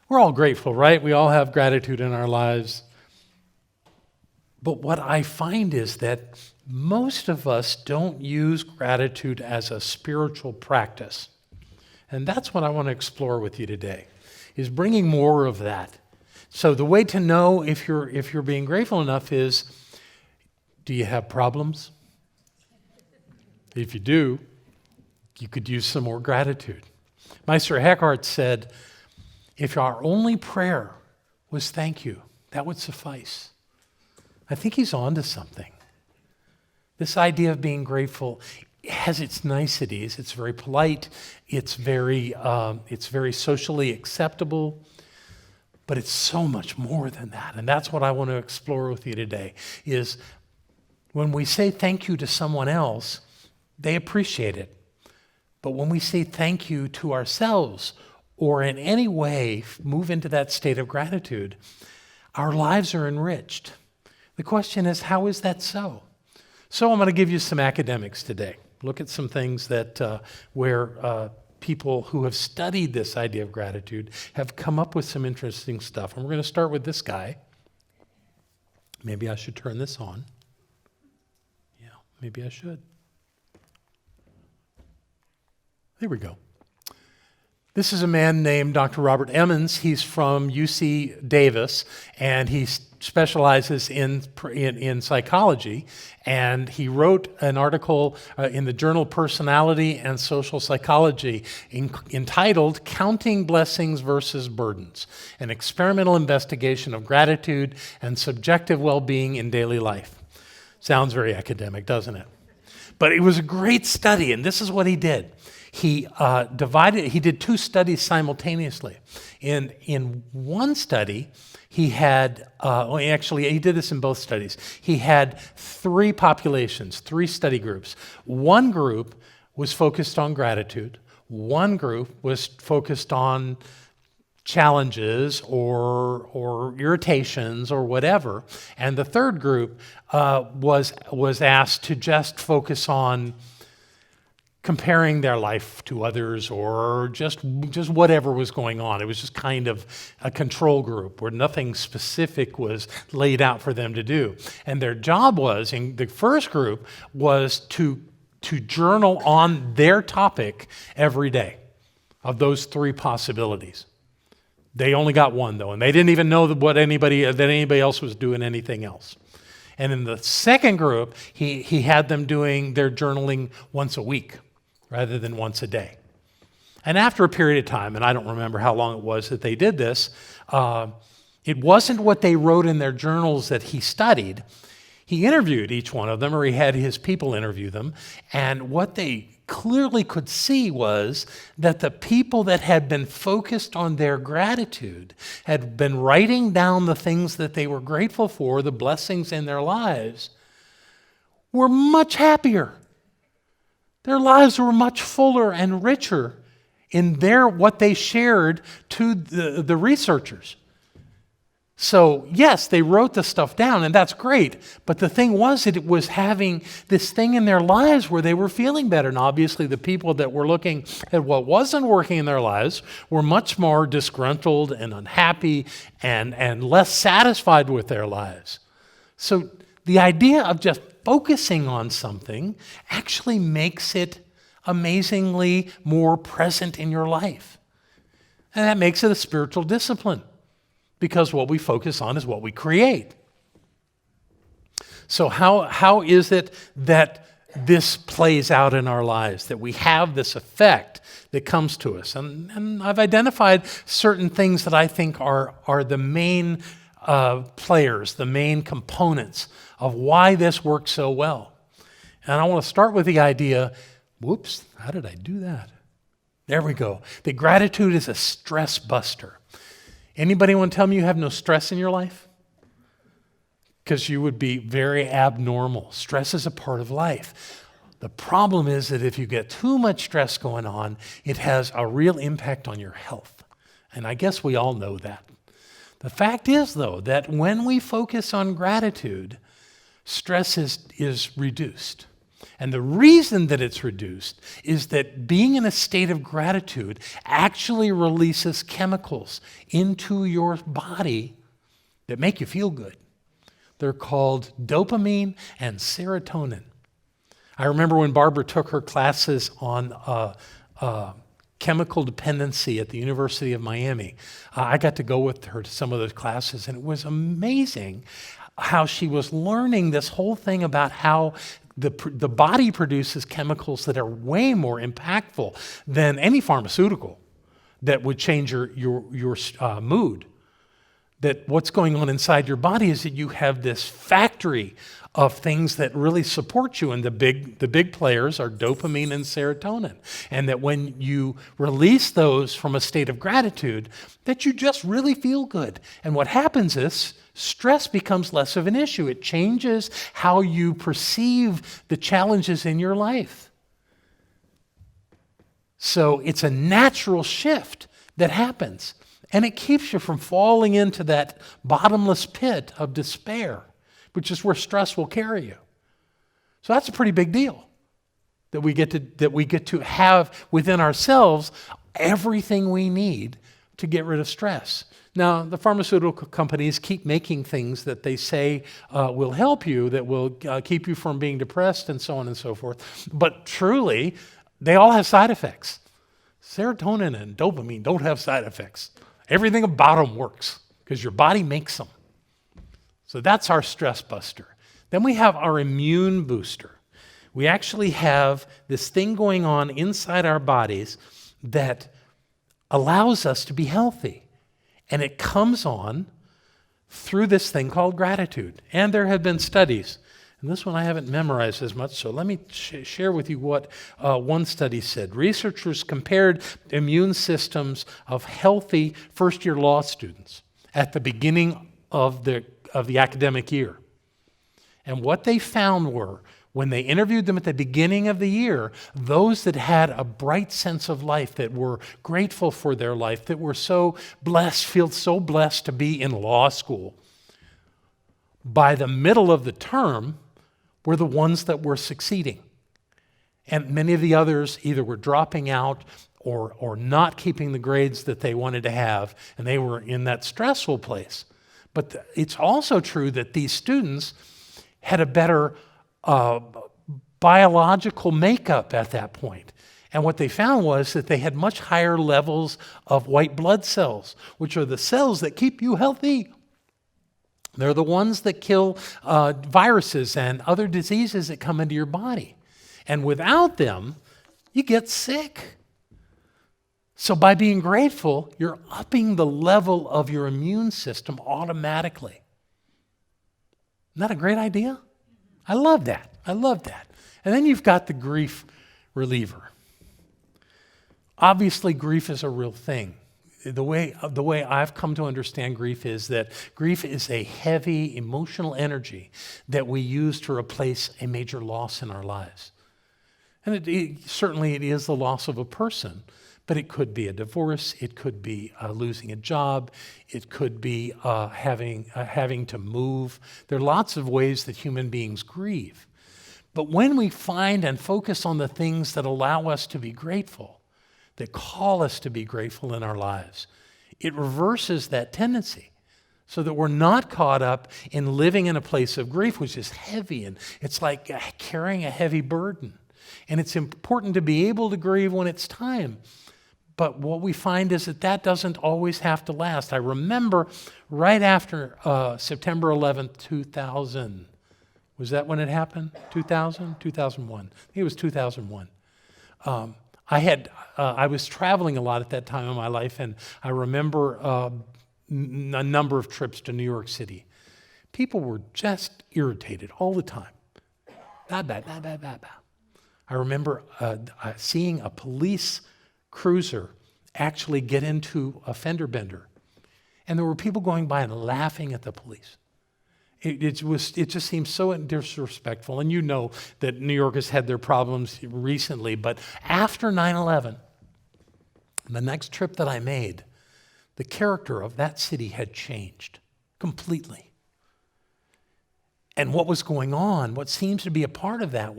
We're all grateful, right? We all have gratitude in our lives. But what I find is that most of us don't use gratitude as a spiritual practice. And that's what I want to explore with you today, is bringing more of that. So the way to know if you're being grateful enough is, do you have problems? If you do, you could use some more gratitude. Meister Eckhart said, if our only prayer was thank you, that would suffice. I think he's on to something. This idea of being grateful has its niceties. It's very polite. It's very socially acceptable. But it's so much more than that. And that's what I want to explore with you today, is when we say thank you to someone else, they appreciate it. But when we say thank you to ourselves, or in any way move into that state of gratitude, our lives are enriched. The question is, how is that so? So I'm going to give you some academics today. Look at some things that where people who have studied this idea of gratitude have come up with some interesting stuff. And we're going to start with this guy. Maybe I should turn this on. Yeah, maybe I should. There we go. This is a man named Dr. Robert Emmons. He's from UC Davis, and he specializes in psychology. And he wrote an article in the journal Personality and Social Psychology entitled Counting Blessings versus Burdens, an experimental investigation of gratitude and subjective well-being in daily life. Sounds very academic, doesn't it? But it was a great study, and this is what he did. He did two studies simultaneously. In one study, he had, he did this in both studies. He had three populations, three study groups. One group was focused on gratitude. One group was focused on challenges or irritations or whatever. And the third group was asked to just focus on comparing their life to others or just whatever was going on. It was just kind of a control group where nothing specific was laid out for them to do. And their job was, in the first group, was to journal on their topic every day of those three possibilities. They only got one, though, and they didn't even know that anybody else was doing anything else. And in the second group, he had them doing their journaling once a week, rather than once a day. And after a period of time, and I don't remember how long it was that they did this, it wasn't what they wrote in their journals that he studied. He interviewed each one of them, or he had his people interview them, and what they clearly could see was that the people that had been focused on their gratitude, had been writing down the things that they were grateful for, the blessings in their lives, were much happier. Their lives were much fuller and richer in what they shared to the researchers. So, yes, they wrote the stuff down, and that's great. But the thing was that it was having this thing in their lives where they were feeling better. And obviously, the people that were looking at what wasn't working in their lives were much more disgruntled and unhappy and less satisfied with their lives. So the idea of just focusing on something actually makes it amazingly more present in your life. And that makes it a spiritual discipline, because what we focus on is what we create. So how is it that this plays out in our lives, that we have this effect that comes to us? And I've identified certain things that I think are the main players, the main components of why this works so well. And I want to start with the idea, whoops, how did I do that? There we go. That gratitude is a stress buster. Anybody want to tell me you have no stress in your life? Because you would be very abnormal. Stress is a part of life. The problem is that if you get too much stress going on, it has a real impact on your health. And I guess we all know that. The fact is, though, that when we focus on gratitude, stress is reduced. And the reason that it's reduced is that being in a state of gratitude actually releases chemicals into your body that make you feel good. They're called dopamine and serotonin. I remember when Barbara took her classes on chemical dependency at the University of Miami. I got to go with her to some of those classes, and it was amazing how she was learning this whole thing about how the body produces chemicals that are way more impactful than any pharmaceutical that would change your mood. That what's going on inside your body is that you have this factory of things that really support you, and the big players are dopamine and serotonin. And that when you release those from a state of gratitude, that you just really feel good. And what happens is stress becomes less of an issue. It changes how you perceive the challenges in your life. So it's a natural shift that happens. And it keeps you from falling into that bottomless pit of despair, which is where stress will carry you. So that's a pretty big deal, that we get to have within ourselves everything we need to get rid of stress. Now, the pharmaceutical companies keep making things that they say will help you, that will keep you from being depressed and so on and so forth. But truly, they all have side effects. Serotonin and dopamine don't have side effects. Everything about them works because your body makes them. So that's our stress buster. Then we have our immune booster. We actually have this thing going on inside our bodies that allows us to be healthy. And it comes on through this thing called gratitude. And there have been studies, and this one I haven't memorized as much, so let me share with you what one study said. Researchers compared immune systems of healthy first-year law students at the beginning of the academic year. And what they found were, when they interviewed them at the beginning of the year, those that had a bright sense of life, that were grateful for their life, that were so blessed, feel so blessed to be in law school, by the middle of the term were the ones that were succeeding. And many of the others either were dropping out or not keeping the grades that they wanted to have, and they were in that stressful place. But it's also true that these students had a better biological makeup at that point. And what they found was that they had much higher levels of white blood cells, which are the cells that keep you healthy. They're the ones that kill viruses and other diseases that come into your body. And without them, you get sick. So by being grateful, you're upping the level of your immune system automatically. Isn't that a great idea? I love that. I love that. And then you've got the grief reliever. Obviously, grief is a real thing. The way I've come to understand grief is that grief is a heavy emotional energy that we use to replace a major loss in our lives. And certainly it is the loss of a person, but it could be a divorce, it could be losing a job, it could be having to move. There are lots of ways that human beings grieve. But when we find and focus on the things that allow us to be grateful, that call us to be grateful in our lives, it reverses that tendency so that we're not caught up in living in a place of grief, which is heavy, and it's like carrying a heavy burden. And it's important to be able to grieve when it's time. But what we find is that doesn't always have to last. I remember right after September 11th, 2000. Was that when it happened? 2000? 2001. I think it was 2001. I was traveling a lot at that time in my life, and I remember a number of trips to New York City. People were just irritated all the time. I remember seeing a police cruiser actually get into a fender bender, and there were people going by and laughing at the police. It just seems so disrespectful. And you know that New York has had their problems recently, but after 9/11, the next trip that I made, the character of that city had changed completely. And what was going on, what seems to be a part of that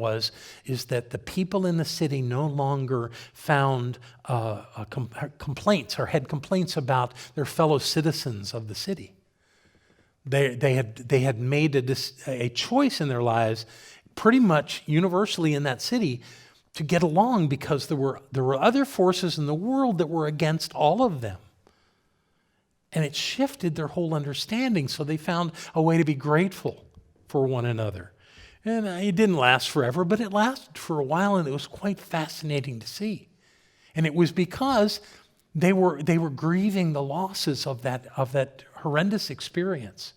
is that the people in the city no longer found complaints or had complaints about their fellow citizens of the city. They had made a choice in their lives pretty much universally in that city to get along because there were other forces in the world that were against all of them. And it shifted their whole understanding, so they found a way to be grateful for one another. And it didn't last forever, but it lasted for a while, and it was quite fascinating to see. And it was because they were grieving the losses of that horrendous experience,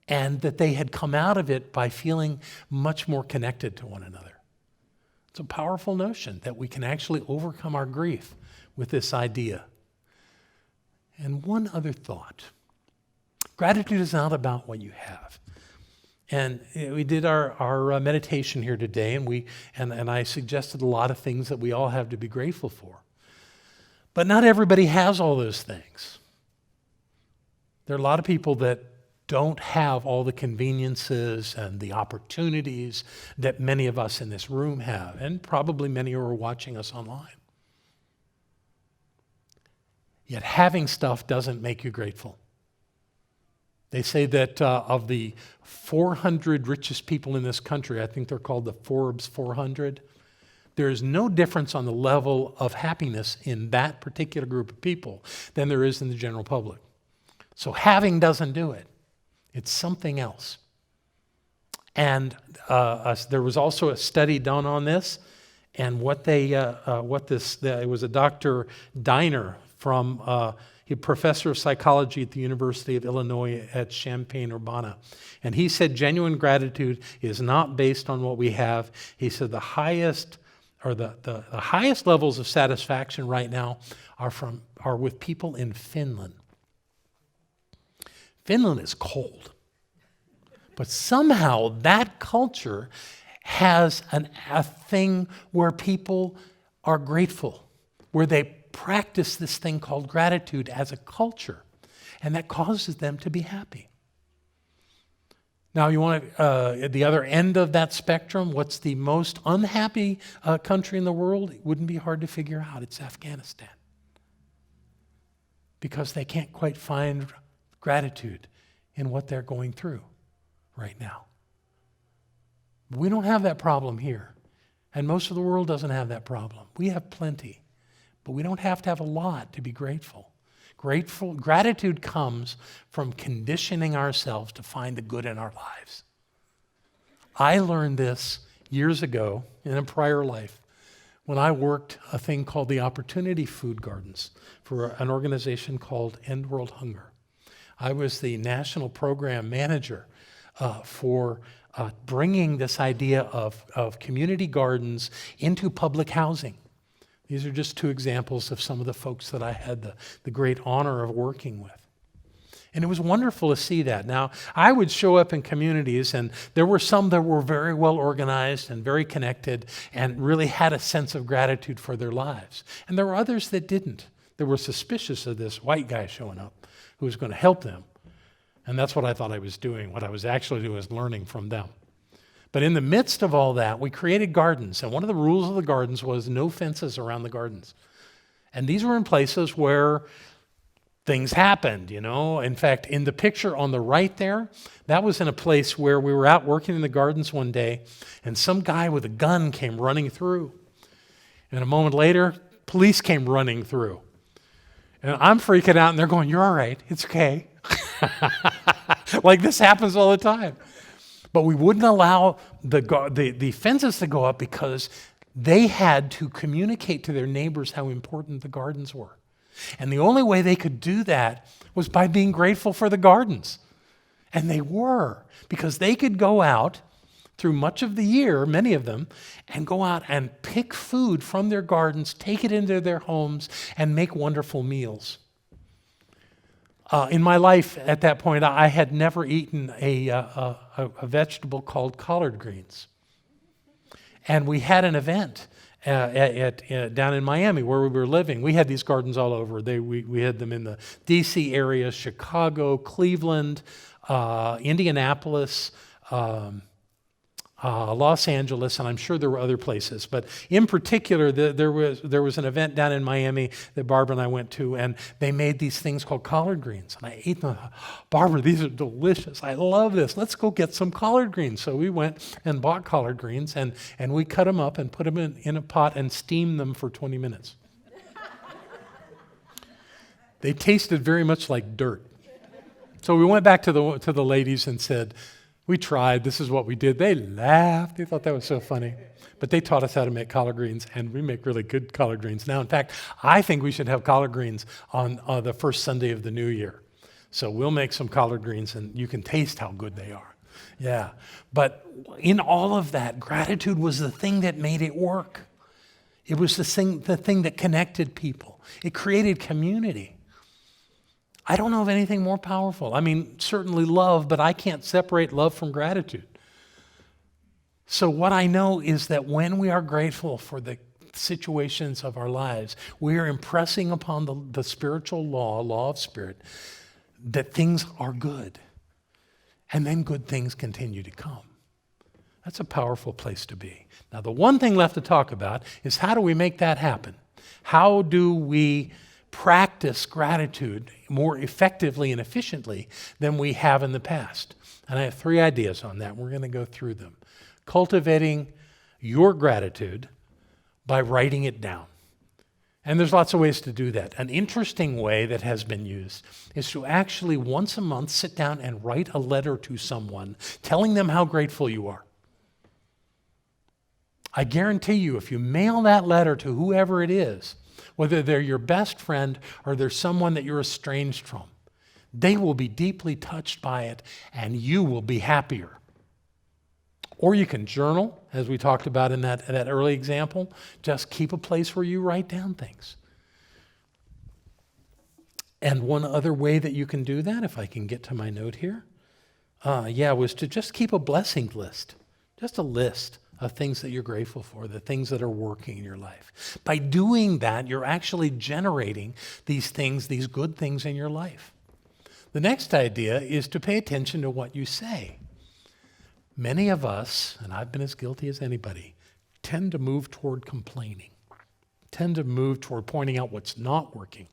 and that they had come out of it by feeling much more connected to one another. It's a powerful notion that we can actually overcome our grief with this idea. And one other thought. Gratitude is not about what you have. And we did our meditation here today, and I suggested a lot of things that we all have to be grateful for. But not everybody has all those things. There are a lot of people that don't have all the conveniences and the opportunities that many of us in this room have, and probably many who are watching us online. Yet having stuff doesn't make you grateful. They say that of the 400 richest people in this country, I think they're called the Forbes 400, there is no difference on the level of happiness in that particular group of people than there is in the general public. So having doesn't do it. It's something else. And there was also a study done on this, and it was a Dr. Diner from He's a professor of psychology at the University of Illinois at Champaign-Urbana. And he said genuine gratitude is not based on what we have. He said the highest levels of satisfaction right now are with people in Finland. Finland is cold. But somehow that culture has a thing where people are grateful, where they practice this thing called gratitude as a culture, and that causes them to be happy. Now, you want at the other end of that spectrum, what's the most unhappy country in the world? It wouldn't be hard to figure out. It's Afghanistan. Because they can't quite find gratitude in what they're going through right now. We don't have that problem here, and most of the world doesn't have that problem. We have plenty. But we don't have to have a lot to be grateful. Gratitude comes from conditioning ourselves to find the good in our lives. I learned this years ago in a prior life when I worked a thing called the Opportunity Food Gardens for an organization called End World Hunger. I was the national program manager for bringing this idea of community gardens into public housing. These are just two examples of some of the folks that I had the great honor of working with. And it was wonderful to see that. Now, I would show up in communities, and there were some that were very well organized and very connected and really had a sense of gratitude for their lives. And there were others that didn't. They were suspicious of this white guy showing up who was going to help them. And that's what I thought I was doing. What I was actually doing was learning from them. But in the midst of all that, we created gardens. And one of the rules of the gardens was no fences around the gardens. And these were in places where things happened, you know. In fact, in the picture on the right there, that was in a place where we were out working in the gardens one day, and some guy with a gun came running through. And a moment later, police came running through. And I'm freaking out, and they're going, "You're all right. It's okay." Like this happens all the time. But we wouldn't allow the fences to go up because they had to communicate to their neighbors how important the gardens were. And the only way they could do that was by being grateful for the gardens. And they were, because they could go out through much of the year, many of them, and go out and pick food from their gardens, take it into their homes, and make wonderful meals. In my life at that point, I had never eaten a vegetable called collard greens. And we had an event down in Miami where we were living. We had these gardens all over. We had them in the D.C. area, Chicago, Cleveland, Indianapolis, Los Angeles, and I'm sure there were other places. But in particular, there was an event down in Miami that Barbara and I went to, and they made these things called collard greens. And I ate them. Barbara, these are delicious. I love this. Let's go get some collard greens. So we went and bought collard greens, and we cut them up and put them in a pot and steamed them for 20 minutes. They tasted very much like dirt. So we went back to the ladies and said, we tried, this is what we did. They laughed. They thought that was so funny. But they taught us how to make collard greens, and we make really good collard greens now. In fact, I think we should have collard greens on the first Sunday of the new year. So we'll make some collard greens, and you can taste how good they are. Yeah. But in all of that, gratitude was the thing that made it work. It was the thing that connected people. It created community. I don't know of anything more powerful. I mean, certainly love, but I can't separate love from gratitude. So what I know is that when we are grateful for the situations of our lives, we are impressing upon the spiritual law of spirit, that things are good. And then good things continue to come. That's a powerful place to be. Now, the one thing left to talk about is how do we make that happen? How do we practice gratitude more effectively and efficiently than we have in the past? And I have 3 ideas on that. We're going to go through them. Cultivating your gratitude by writing it down. And there's lots of ways to do that. An interesting way that has been used is to actually once a month sit down and write a letter to someone telling them how grateful you are. I guarantee you, if you mail that letter to whoever it is, whether they're your best friend or they're someone that you're estranged from, they will be deeply touched by it and you will be happier. Or you can journal, as we talked about in that early example. Just keep a place where you write down things. And one other way that you can do that, if I can get to my note here, was to just keep a blessing list. Just a list of things that you're grateful for, the things that are working in your life. By doing that, you're actually generating these things, these good things in your life. The next idea is to pay attention to what you say. Many of us, and I've been as guilty as anybody, tend to move toward complaining, tend to move toward pointing out what's not working.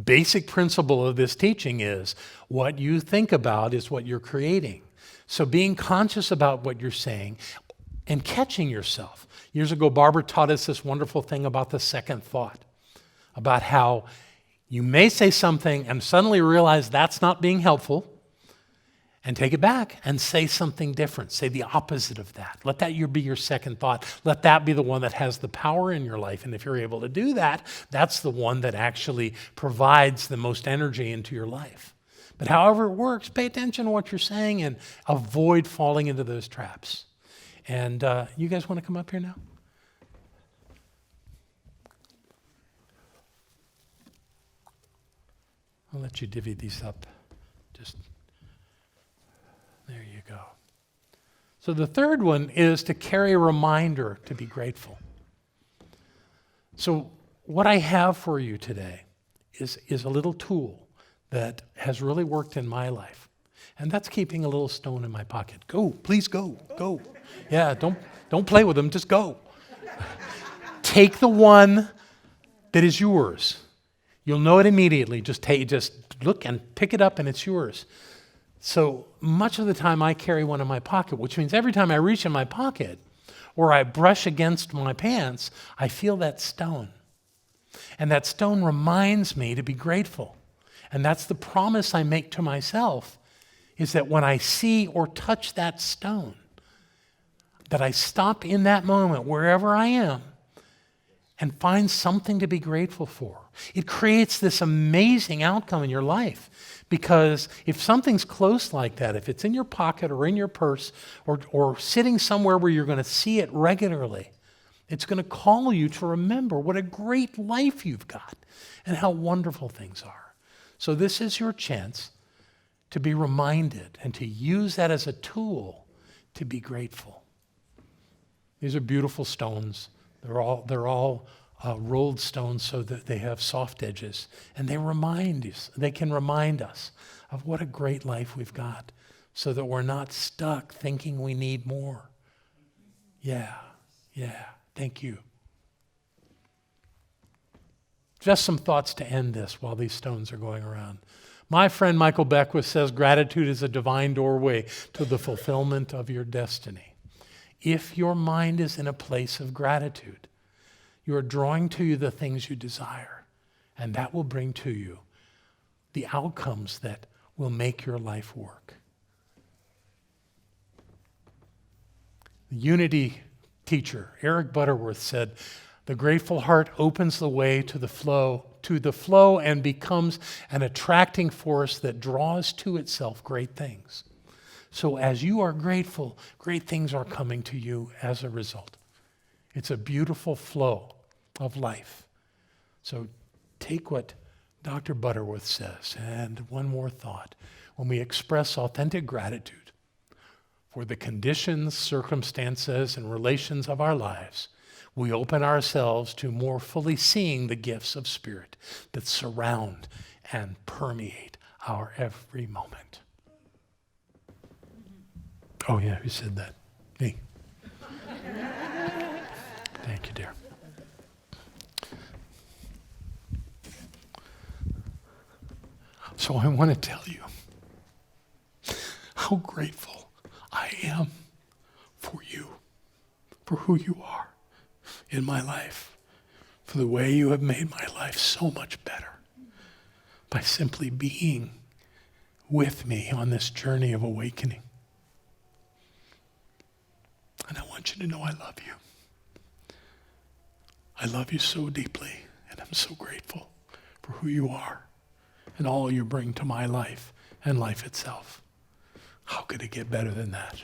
Basic principle of this teaching is what you think about is what you're creating. So being conscious about what you're saying and catching yourself. Years ago, Barbara taught us this wonderful thing about the second thought, about how you may say something and suddenly realize that's not being helpful, and take it back and say something different. Say the opposite of that. Let that be your second thought. Let that be the one that has the power in your life. And if you're able to do that, that's the one that actually provides the most energy into your life. But however it works, pay attention to what you're saying and avoid falling into those traps. And you guys want to come up here now? I'll let you divvy these up. Just there you go. So the third one is to carry a reminder to be grateful. So what I have for you today is a little tool that has really worked in my life. And that's keeping a little stone in my pocket. Go, please go. Yeah, don't play with them, just go. Take the one that is yours. You'll know it immediately. Just look and pick it up and it's yours. So much of the time I carry one in my pocket, which means every time I reach in my pocket or I brush against my pants, I feel that stone. And that stone reminds me to be grateful. And that's the promise I make to myself, is that when I see or touch that stone, that I stop in that moment wherever I am and find something to be grateful for. It creates this amazing outcome in your life. Because if something's close like that, if it's in your pocket or in your purse or sitting somewhere where you're going to see it regularly, it's going to call you to remember what a great life you've got and how wonderful things are. So this is your chance to be reminded and to use that as a tool to be grateful. These are beautiful stones. They're all rolled stones so that they have soft edges, and they can remind us of what a great life we've got. so that we're not stuck thinking we need more. Yeah. Thank you. Just some thoughts to end this while these stones are going around. My friend Michael Beckwith says gratitude is a divine doorway to the fulfillment of your destiny. If your mind is in a place of gratitude, you are drawing to you the things you desire, and that will bring to you the outcomes that will make your life work. The Unity teacher, Eric Butterworth, said, "The grateful heart opens the way to the flow and becomes an attracting force that draws to itself great things." So as you are grateful, great things are coming to you as a result. It's a beautiful flow of life. So take what Dr. Butterworth says. And one more thought. When we express authentic gratitude for the conditions, circumstances, and relations of our lives, we open ourselves to more fully seeing the gifts of Spirit that surround and permeate our every moment. Oh yeah, who said that? Me. Thank you, dear. So I want to tell you how grateful I am for you, for who you are in my life, for the way you have made my life so much better by simply being with me on this journey of awakening. And I want you to know I love you. I love you so deeply, and I'm so grateful for who you are and all you bring to my life and life itself. How could it get better than that?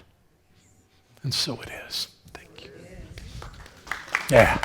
And so it is. Thank you. Yeah.